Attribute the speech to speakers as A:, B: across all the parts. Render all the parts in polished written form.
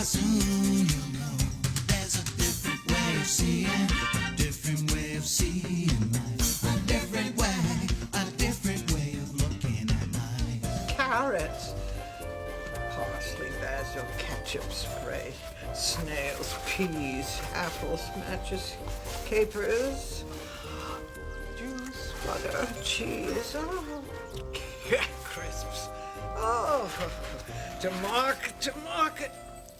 A: soon you'll know there's a different way of seeing, a different way of seeing life, a different way of looking at life.
B: Carrots, parsley, basil, ketchup spray, snails, peas, apples, matches, capers, juice, butter, cheese, crisps. Oh, to market,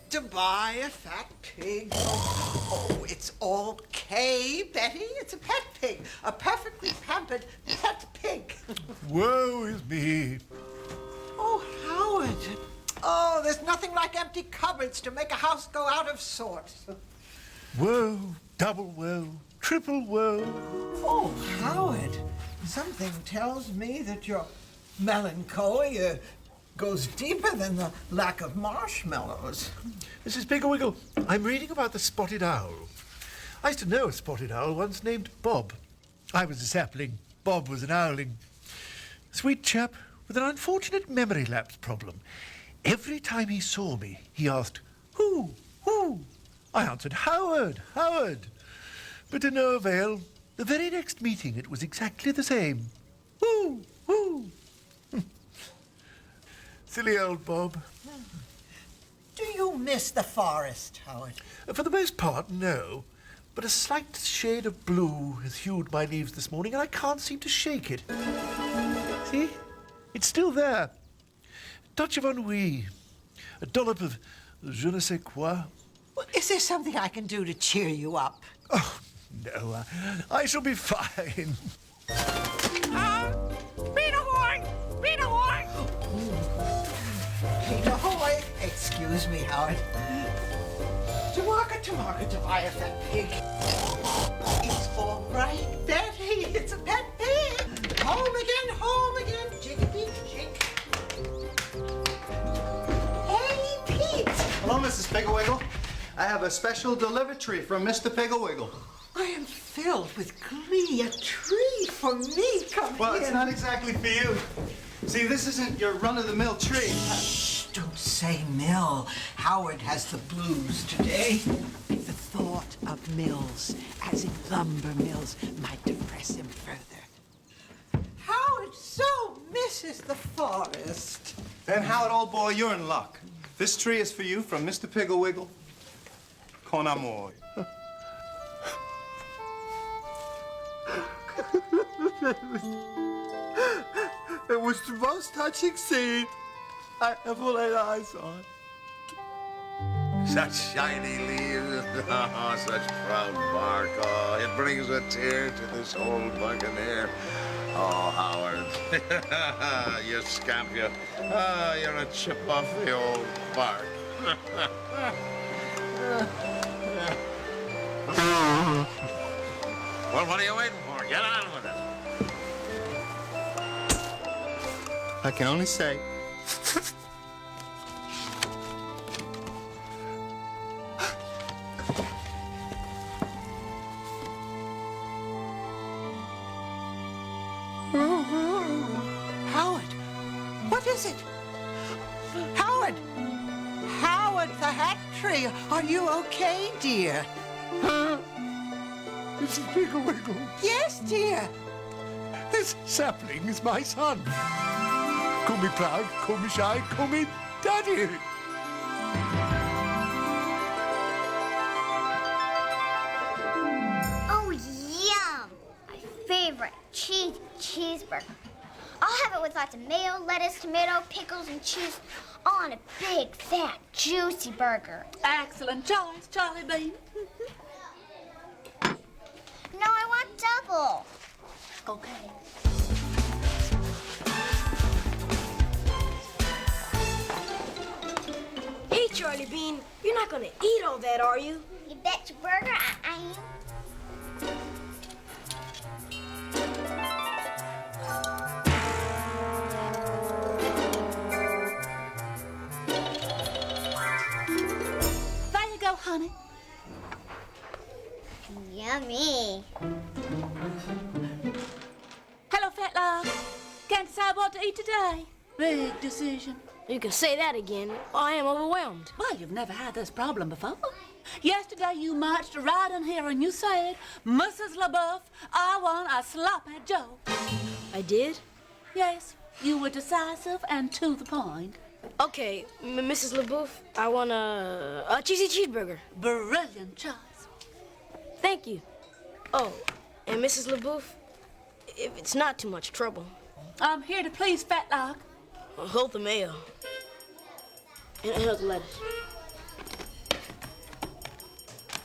B: to buy a fat pig. Oh, it's all K, Betty. It's a pet pig, a perfectly pampered pet pig.
C: Woe is me.
B: Oh, Howard. Oh, there's nothing like empty cupboards to make a house go out of sorts.
C: Woe, double woe, triple woe.
B: Oh, Howard, something tells me that your melancholy goes deeper than the lack of marshmallows.
C: Mrs. Piggle, I'm reading about the spotted owl. I used to know a spotted owl once named Bob. I was a sapling. Bob was an owling. Sweet chap with an unfortunate memory lapse problem. Every time he saw me, he asked, "Who? Who?" I answered, "Howard, Howard." But to no avail. The very next meeting, it was exactly the same. Who? Who? Silly old Bob.
B: Do you miss the forest, Howard?
C: For the most part, no. But a slight shade of blue has hued my leaves this morning, and I can't seem to shake it. See? It's still there. A touch of ennui. A dollop of je ne sais quoi.
B: Well, is there something I can do to cheer you up?
C: Oh, no. I shall be fine.
B: Beat ahoy! Beat ahoy! Beat ahoy! Excuse me, Howard. To market, to buy a fat pig. It's all right, Betty. It's a pet pig. Home again, jiggity jig. Hey, Pete.
D: Hello, Mrs. Piggle. I have a special delivery from Mr. Piggle.
B: I am filled with glee. A tree for me. Come
D: Well,
B: in.
D: it's not exactly for you. See, this isn't your run-of-the-mill tree.
B: Shh, don't say mill. Howard has the blues today. The thought of mills, as in lumber mills, might depress him further. Howard so misses the forest.
D: Then, Howard, old boy, you're in luck. This tree is for you from Mr. Piggle. Con amor.
C: It was the most touching scene I ever laid eyes on.
E: Such shiny leaves, oh, such proud bark. Oh, it brings a tear to this old buccaneer. Oh, Howard, you scamp, you. Oh, you're a chip off the old bark. Well, what are you waiting for? Get on with it.
D: I can only say.
B: Howard, what is it? Howard! Howard, the hat tree. Are you okay, dear?
C: Mrs. Piggle.
B: Yes, dear.
C: This sapling is my son. Call me proud, call me shy, call me daddy.
F: Oh, yum! My favorite cheeseburger. I'll have it with lots of mayo, lettuce, tomato, pickles, and cheese on a big, fat, juicy burger.
G: Excellent choice, Charlie Bean.
F: No, I want double.
G: Okay.
H: Hey, Charlie Bean, you're not gonna eat all that, are you?
F: You bet your burger I am.
G: There you go, honey.
F: Yummy.
G: Hello, fat love. Can't decide what to eat today. Big decision.
H: You can say that again. I am overwhelmed.
G: Well, you've never had this problem before. Yesterday you marched right in here and you said, Mrs. LaBeouf, I want a sloppy Joe.
H: I did?
G: Yes, you were decisive and to the point.
H: Okay, Mrs. LaBeouf, I want a cheesy cheeseburger.
G: Brilliant choice.
H: Thank you. Oh, and Mrs. LaBeouf, if it's not too much trouble,
G: I'm here to please Fatlock.
H: hold the mayo. And here's the lettuce.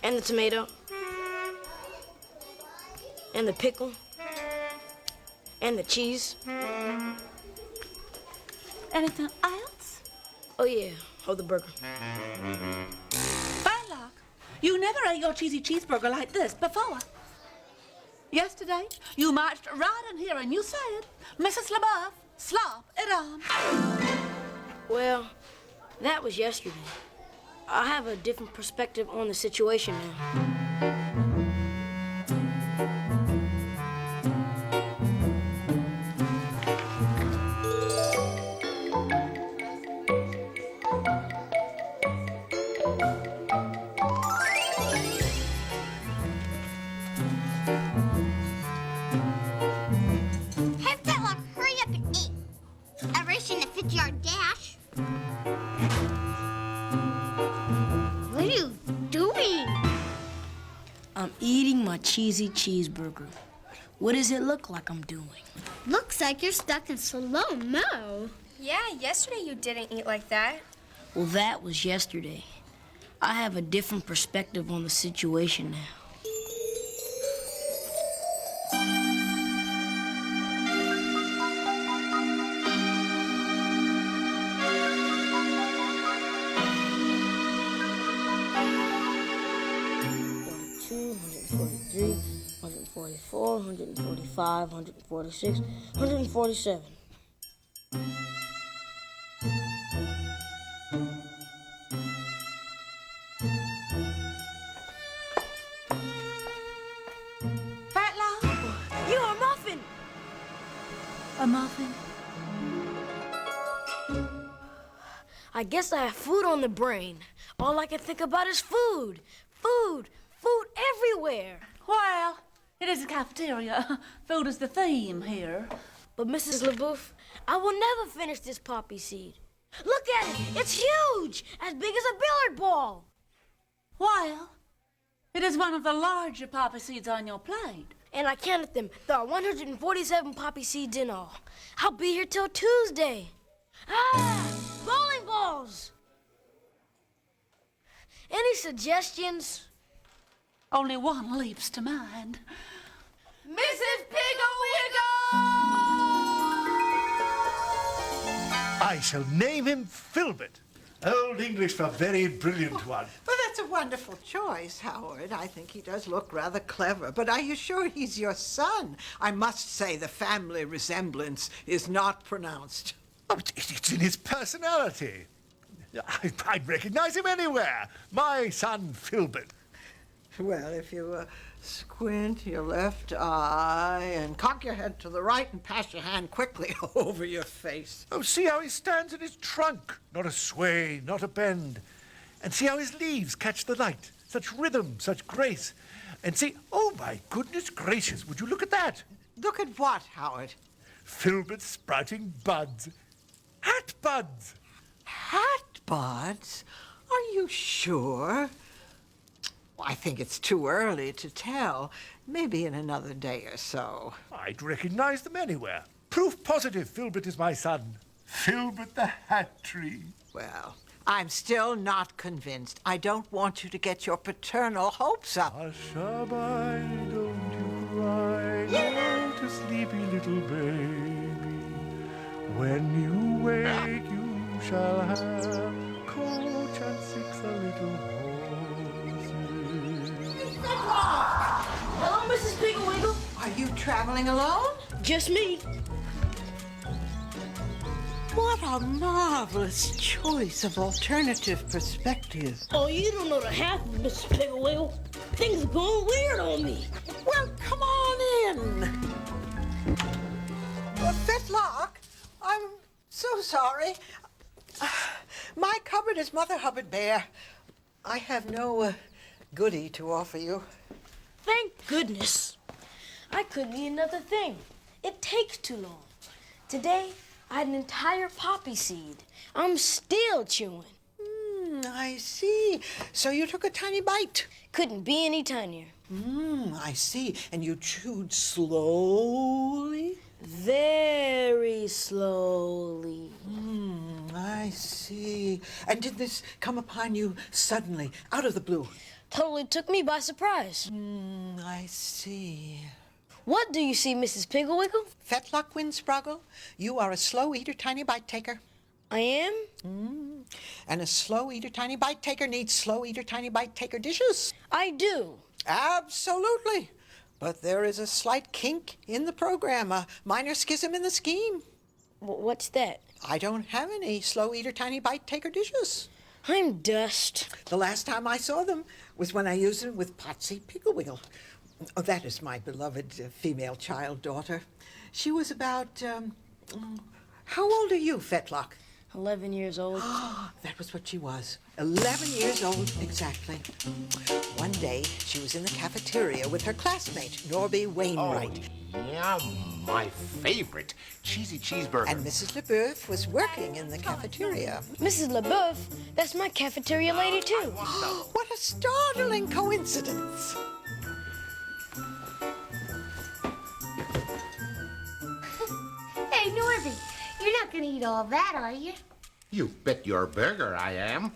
H: And the tomato. And the pickle. And the cheese.
G: Anything else?
H: Oh, yeah, hold the burger.
G: Fatlock, you never ate your cheesy cheeseburger like this before. Yesterday, you marched right in here and you said, Mrs. LaBeouf, slop it on.
H: Well, that was yesterday. I have a different perspective on the situation now.
F: Hey, Fatlock, hurry up and eat. A race in a 50-yard dash. What are you doing?
H: I'm eating my cheesy cheeseburger. What does it look like I'm doing?
F: Looks like you're stuck in slow-mo.
I: Yeah, yesterday you didn't eat like that.
H: Well, that was yesterday. I have a different perspective on the situation now. $143, $144, $145, $146, $147.
G: Fatlock,
H: You are a muffin!
G: a muffin.
H: I guess I have food on the brain. All I can think about is food. Food. Food everywhere.
G: Well, it is a cafeteria. Food is the theme here.
H: But Mrs. LaBeouf, I will never finish this poppy seed. Look at it. It's huge. As big as a billiard ball.
G: Well, it is one of the larger poppy seeds on your plate.
H: And I counted them. There are 147 poppy seeds in all. I'll be here till Tuesday. Ah! Bowling balls! Any suggestions?
G: Only one leaps to mind.
H: Mrs. Piggle Wiggle!
C: I shall name him Filbert. Old English for very brilliant one.
B: Well, that's a wonderful choice, Howard. I think he does look rather clever. But are you sure he's your son? I must say the family resemblance is not pronounced.
C: Oh, it's in his personality. I'd recognize him anywhere. My son, Filbert.
B: Well, if you squint your left eye and cock your head to the right and pass your hand quickly over your face.
C: Oh, see how he stands in his trunk. Not a sway, not a bend. And see how his leaves catch the light. Such rhythm, such grace. And see, oh, my goodness gracious, would you look at that?
B: Look at what, Howard?
C: Filbert sprouting buds. Hat buds.
B: Hat buds? Are you sure? I think it's too early to tell. Maybe in another day or so.
C: I'd recognize them anywhere. Proof positive Filbert is my son. Filbert the hat tree.
B: Well, I'm still not convinced. I don't want you to get your paternal hopes up.
C: Hush-a-bye, don't you cry. Go to sleepy little baby. When you wake, you shall have coach and 6 a little horses.
H: Hello, Mrs. Piggle Wiggle.
B: Are you traveling alone?
H: Just me.
B: What a marvelous choice of alternative perspective.
H: Oh, you don't know the half of Mrs. Piggle Wiggle. Things are going weird on me.
B: Well, come on in. Fetlock, I'm so sorry. My cupboard is Mother Hubbard bare. I have no goodie to offer you.
H: Thank goodness. I couldn't eat another thing. It takes too long. Today, I had an entire poppy seed. I'm still chewing.
B: I see. So you took a tiny bite.
H: Couldn't be any tinier.
B: I see. And you chewed slowly?
H: Very slowly.
B: I see. And did this come upon you suddenly, out of the blue?
H: Totally took me by surprise.
B: I see.
H: What do you see, Mrs. Piggle Wiggle?
B: Fetlock Windsproggle, you are a slow eater, tiny bite taker.
H: I am?
B: And a slow eater, tiny bite taker needs slow eater, tiny bite taker dishes.
H: I do.
B: Absolutely. But there is a slight kink in the program, a minor schism in the scheme.
H: What's that?
B: I don't have any slow eater, tiny bite taker dishes.
H: I'm dust.
B: The last time I saw them was when I used them with Potsy Piggle Wiggle. Oh, that is my beloved female child daughter. She was about, how old are you, Fetlock?
H: 11 years old.
B: That was what she was. 11 years old, exactly. One day, she was in the cafeteria with her classmate, Norby Wainwright.
E: Yeah, my favorite. Cheesy cheeseburger.
B: And Mrs. LeBeouf was working in the cafeteria.
H: Mrs. LeBeouf, that's my cafeteria lady, too.
B: What a startling coincidence.
F: Hey, Norby, you're not gonna eat all that, are you?
E: You bet your burger I am.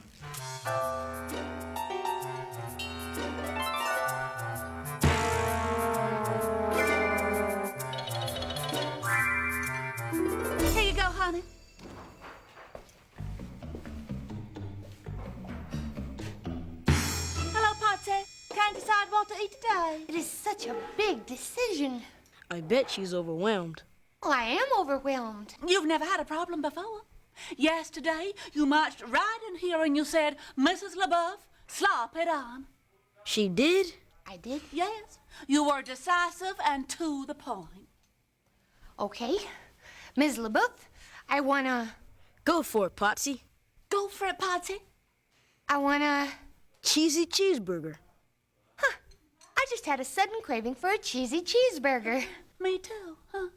G: Here you go, honey. Hello, Patsy. Can't decide what to eat today.
F: It is such a big decision.
H: I bet she's overwhelmed.
F: Well, I am overwhelmed.
G: You've never had a problem before. Yesterday, you marched right in here and you said, Mrs. LeBeouf, slop it on.
H: She did?
F: I did?
G: Yes, you were decisive and to the point.
F: Okay. Ms. LeBeouf, I wanna...
H: Go for it, Potsy.
G: Go for it, Patsy.
F: I wanna...
H: Cheesy cheeseburger.
F: I just had a sudden craving for a cheesy cheeseburger.
G: Me too, huh?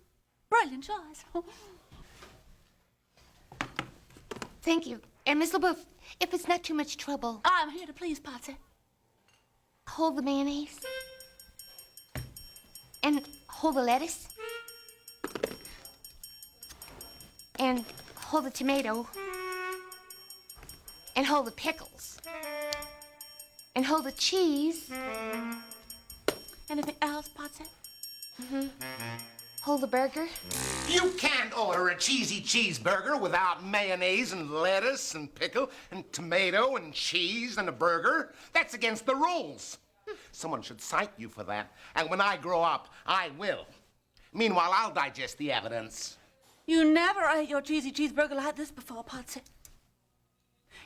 G: Brilliant choice.
F: Thank you. And Miss LeBeouf, if it's not too much trouble,
G: I'm here to please, Patsy.
F: hold the mayonnaise. And hold the lettuce. And hold the tomato. And hold the pickles. And hold the cheese.
G: Anything else, Patsy?
F: Hold the burger.
E: You can't order a cheesy cheeseburger without mayonnaise and lettuce and pickle and tomato and cheese and a burger. That's against the rules. Someone should cite you for that. And when I grow up, I will. Meanwhile, I'll digest the evidence.
G: You never ate your cheesy cheeseburger like this before, Patsy.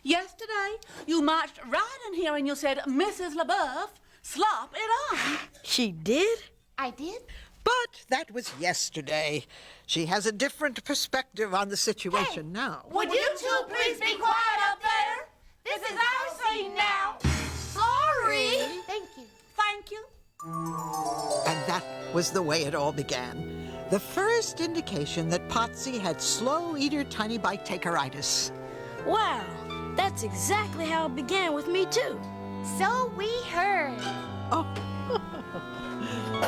G: Yesterday, you marched right in here and you said, Mrs. LeBeouf, slop it on.
H: She did?
F: I did?
B: But that was yesterday. She has a different perspective on the situation now.
G: Would you two please be quiet up there? This is our scene now. Sorry.
F: Thank you.
G: Thank you.
B: And that was the way it all began. The first indication that Potsy had slow eater tiny bite takeritis.
H: Wow, that's exactly how it began with me, too.
F: So we heard.
B: Oh.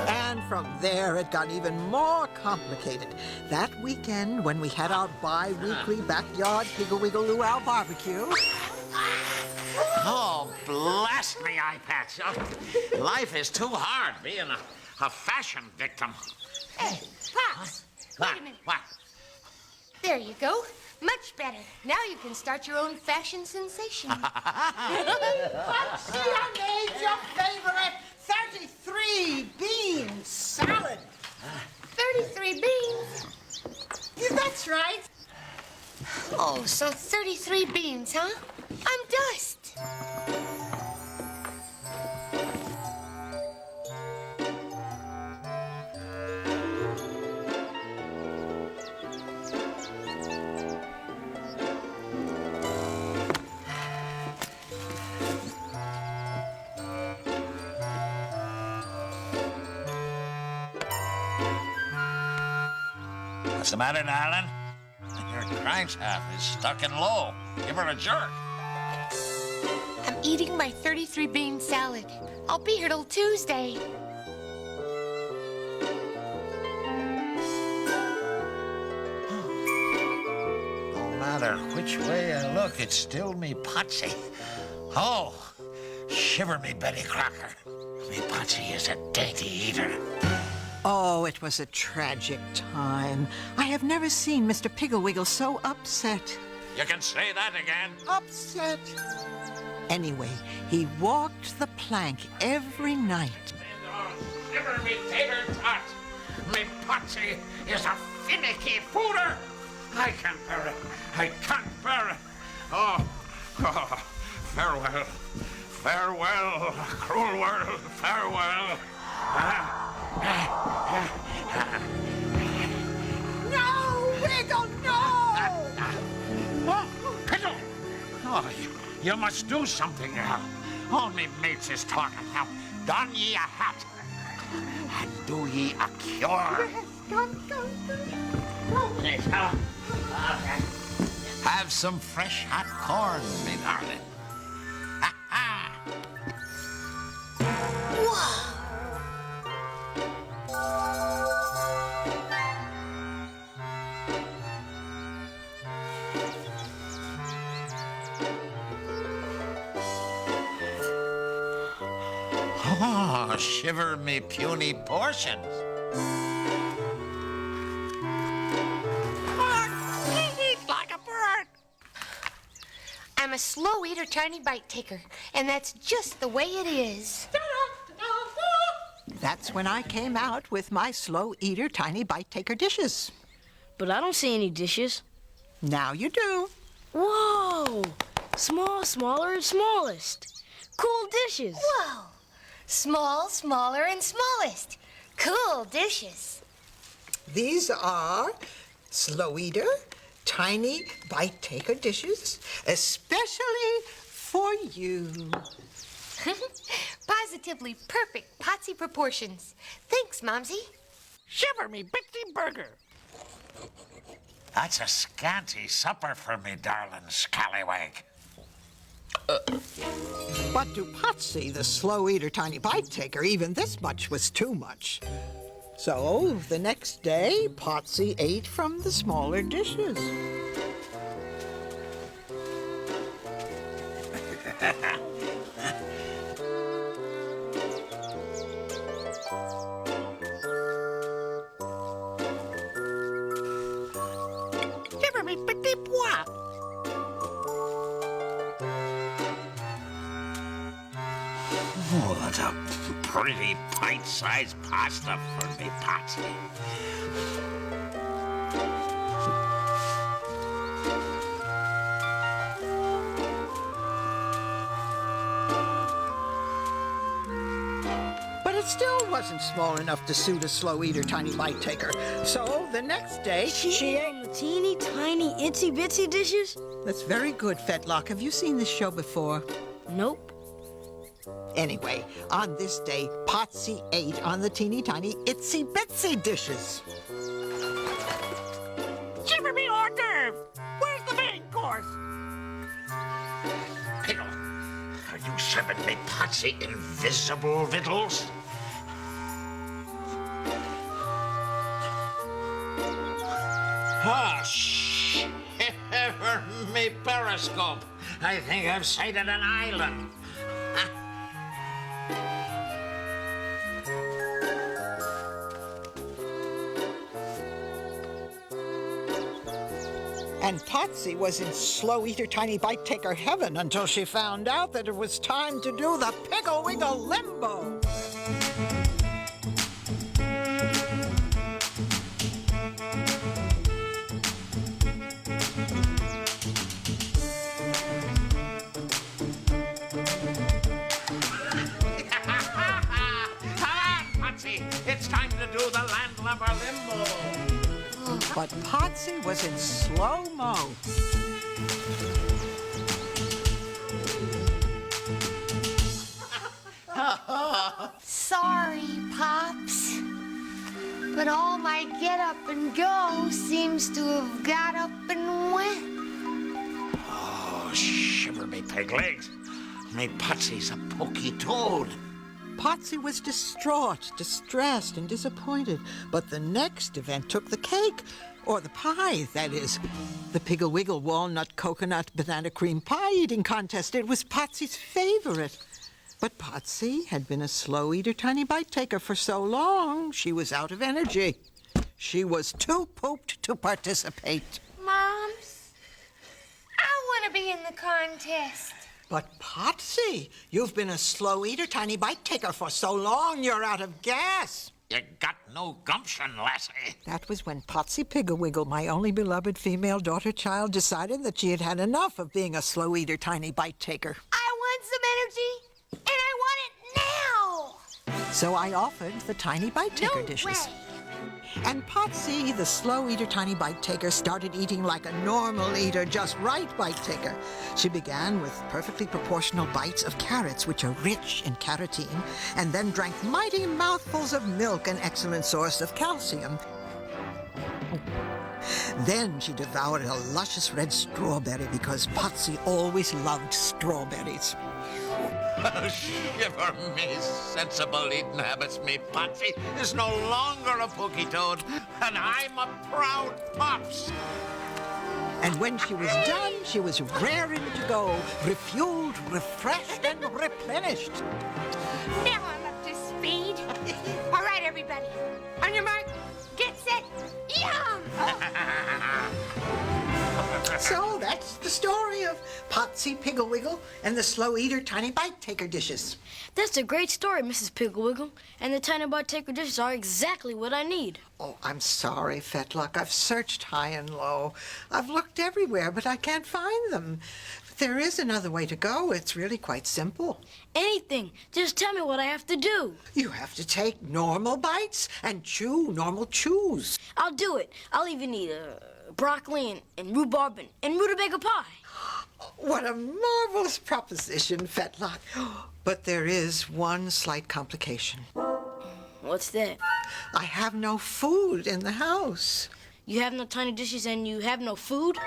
B: And from there, it got even more complicated. That weekend, when we had our bi-weekly backyard Piggle-Wiggle Luau barbecue.
E: Oh, blast me, eye patch. Oh, life is too hard being a fashion victim.
F: Hey, Pops, wait a minute.
E: What?
F: There you go. Much better. Now you can start your own fashion sensation.
B: Potsy, I made your favorite 33 bean salad.
F: 33 beans?
B: Yeah, that's right.
F: Oh, so 33 beans, huh? I'm dust.
E: What's the matter, darling? Your crankshaft is stuck in low. Give her a jerk.
J: I'm eating my 33-bean salad. I'll be here till Tuesday.
E: No matter which way I look, it's still me Patsy. Oh, shiver me Betty Crocker. Me Patsy is a dainty eater.
B: Oh, it was a tragic time. I have never seen Mr. Piggle so upset.
E: You can say that again.
B: Upset. Anyway, he walked the plank every night.
E: Shiver me tater tot. Me Patsy is a finicky fooler. I can't bear it. I can't bear it. Oh, farewell. Farewell, cruel world. Farewell.
B: No, Wiggle, no!
E: Piggle! Oh, you must do something now. All me mates is talking now. Don ye a hat and do ye a cure. Have some fresh hot corn, me darling. Ha ha! Oh, shiver me puny portions.
J: Eat like a bird. I'm a slow eater, tiny bite taker, and that's just the way it is.
B: That's when I came out with my slow eater, tiny bite taker dishes.
H: But I don't see any dishes.
B: Now you do.
H: Whoa! Small, smaller, and smallest. Cool dishes.
J: Whoa! Small, smaller, and smallest. Cool dishes.
B: These are slow eater, tiny bite taker dishes, especially for you.
J: Positively perfect Patsy proportions. Thanks, Momsy.
E: Shiver me Bitsy burger. That's a scanty supper for me, darling scallywag.
B: But to Patsy, the slow eater, tiny bite taker, even this much was too much. So the next day, Patsy ate from the smaller dishes.
E: Shiver me petit pois. Oh, that's a pretty pint-sized pasta for me, Patsy.
B: But it still wasn't small enough to suit a slow eater, tiny bite taker. So the next day, she ate.
H: The teeny tiny itsy bitsy dishes?
B: That's very good, Fetlock. Have you seen this show before?
H: Nope.
B: Anyway, on this day, Patsy ate on the teeny tiny itsy bitsy dishes.
E: Shiver me hors d'oeuvre! Where's the main course? Piggle, are you serving me Patsy invisible victuals? Oh, shiver me periscope. I think I've sighted an island.
B: And Patsy was in slow eater, tiny bite taker heaven until she found out that it was time to do the Piggle Wiggle Limbo.
E: Come on, Patsy. It's time to do the landlubber limbo.
B: But Patsy was in slow-mo.
J: Sorry, Pops. But all my get up and go seemed seems to have got up and went.
E: Oh, shiver me peg legs. Me Patsy's a pokey toad.
B: Potsy was distraught, distressed, and disappointed. But the next event took the cake, or the pie, that is. The Piggle Wiggle walnut coconut banana cream pie eating contest. It was Potsy's favorite. But Potsy had been a slow eater, tiny bite taker for so long, she was out of energy. She was too pooped to participate.
J: Moms, I want to be in the contest.
B: But Potsy, you've been a slow eater, tiny bite taker for so long, you're out of gas.
E: You got no gumption, lassie.
B: That was when Potsy Piggle Wiggle, my only beloved female daughter child, decided that she had had enough of being a slow eater, tiny bite taker.
J: I want some energy, and I want it now.
B: So I offered the tiny bite taker dishes.
J: Way.
B: And Potsy, the slow eater, tiny bite taker, started eating like a normal eater, just right bite taker. She began with perfectly proportional bites of carrots, which are rich in carotene, and then drank mighty mouthfuls of milk, an excellent source of calcium. Then she devoured a luscious red strawberry because Potsy always loved strawberries.
E: Shiver me sensible eating habits, me Patsy is no longer a pokey toad, and I'm a proud pops.
B: And when she was done, she was raring to go, refueled, refreshed, and replenished.
J: Now I'm up to speed. All right, everybody. On your mark, get set, yum!
B: So that's the story of Potsy Piggle Wiggle and the slow eater tiny bite taker dishes.
H: That's a great story, Mrs. Piggle Wiggle. And the tiny bite taker dishes are exactly what I need.
B: Oh, I'm sorry, Fetlock. I've searched high and low. I've looked everywhere, but I can't find them. There is another way to go. It's really quite simple.
H: Anything. Just tell me what I have to do.
B: You have to take normal bites and chew normal chews.
H: I'll do it. I'll even eat broccoli and rhubarb and rutabaga pie.
B: What a marvelous proposition, Fetlock. But there is one slight complication.
H: What's that?
B: I have no food in the house.
H: You have no tiny dishes and you have no food?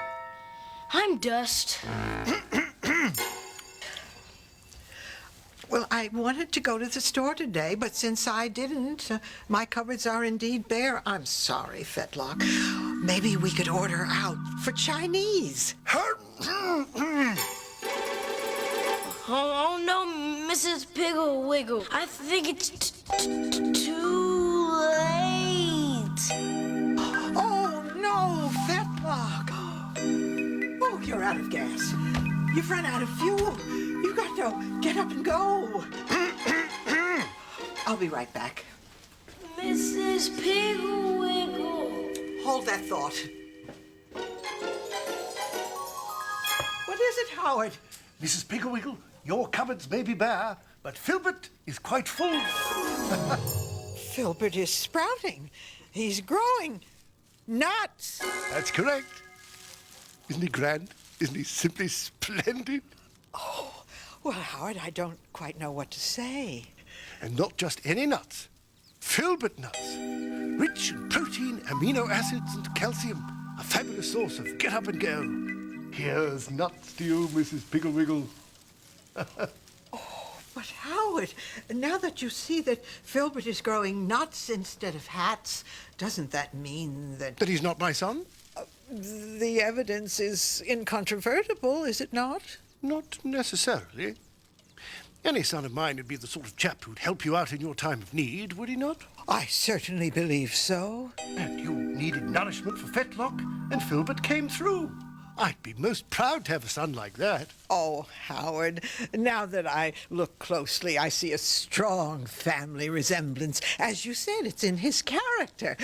H: I'm dust.
B: Well, I wanted to go to the store today, but since I didn't, my cupboards are indeed bare. I'm sorry, Fetlock. Maybe we could order out for Chinese.
H: Oh no, Mrs. Piggle Wiggle. I think it's too late.
B: Oh, no, Fetlock. Oh, you're out of gas. You've run out of fuel. You've got to get up and go. I'll be right back.
H: Mrs. Piggle Wiggle.
B: Hold that thought. What is it, Howard?
C: Mrs. Piggle Wiggle, your cupboards may be bare, but Filbert is quite full.
B: Filbert is sprouting. He's growing. Nuts.
C: That's correct. Isn't he grand? Isn't he simply splendid?
B: Oh, well, Howard, I don't quite know what to say.
C: And not just any nuts. Filbert nuts. Rich in protein, amino acids, and calcium. A fabulous source of get up and go. Here's nuts to you, Mrs. Piggle Wiggle.
B: Oh, but Howard, now that you see that Filbert is growing nuts instead of hats, doesn't that mean that...
C: That he's not my son?
B: The evidence is incontrovertible, is it not?
C: Not necessarily. Any son of mine would be the sort of chap who'd help you out in your time of need, would he not?
B: I certainly believe so.
C: And you needed nourishment for Fetlock, and Filbert came through. I'd be most proud to have a son like that.
B: Oh, Howard, now that I look closely, I see a strong family resemblance. As you said, it's in his character.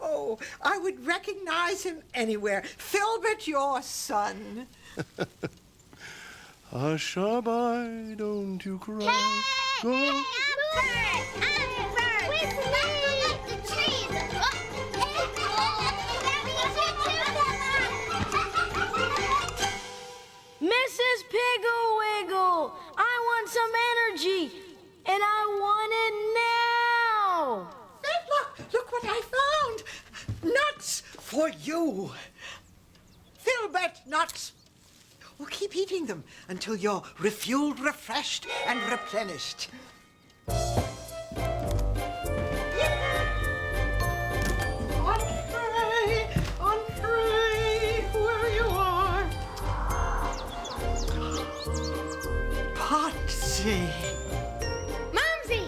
B: Oh, I would recognize him anywhere. Filbert, your son.
C: Hush, boy, don't you cry. Go.
H: Mrs. Piggle Wiggle, I want some energy, and I want it now.
B: Look what I found. Nuts for for you. Filbert nuts. Well, keep eating them until you're refueled, refreshed, and replenished. Entree, where you are. Potsy.
J: Momsy!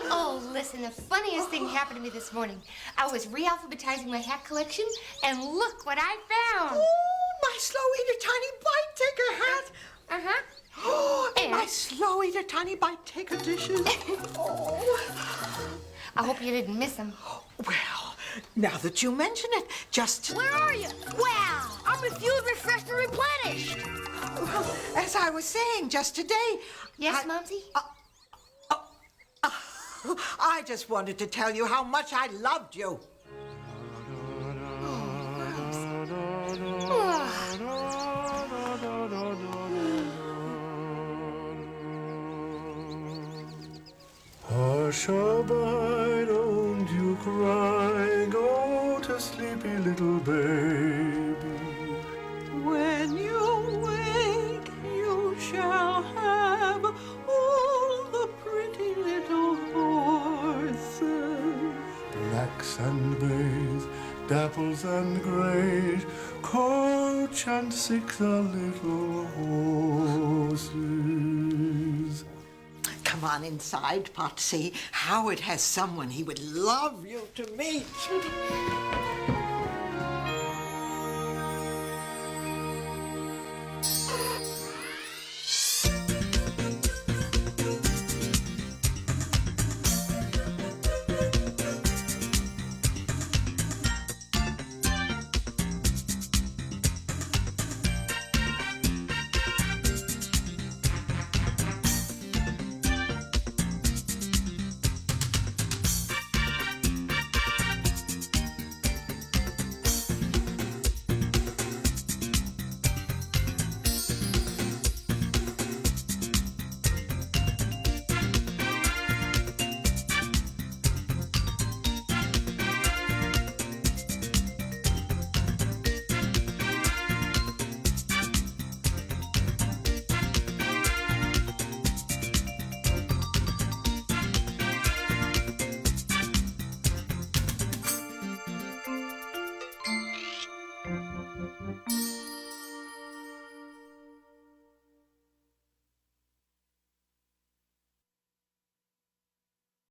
J: Oh, listen, the funniest thing happened to me this morning. I was re-alphabetizing my hat collection, and look what I found.
B: Oh, my slow eater tiny bite taker hat.
J: Uh-huh.
B: Oh, and
J: And-
B: my slow eater tiny bite taker dishes. Oh.
J: I hope you didn't miss them.
B: Well, now that you mention it, just...
H: Where are you? Wow! I'm refueled, refreshed, and replenished.
B: Well, as I was saying just today...
J: Yes,
B: I-
J: Mumsy?
B: I just wanted to tell you how much I loved you.
C: Hush-a-bye, don't you cry, go to sleepy little baby.
B: When you wake, you shall have all the pretty little horses.
C: Blacks and bays, dapples and grays, coach and 6 little horses.
B: Come on inside, Potsy. Howard has someone he would love you to meet.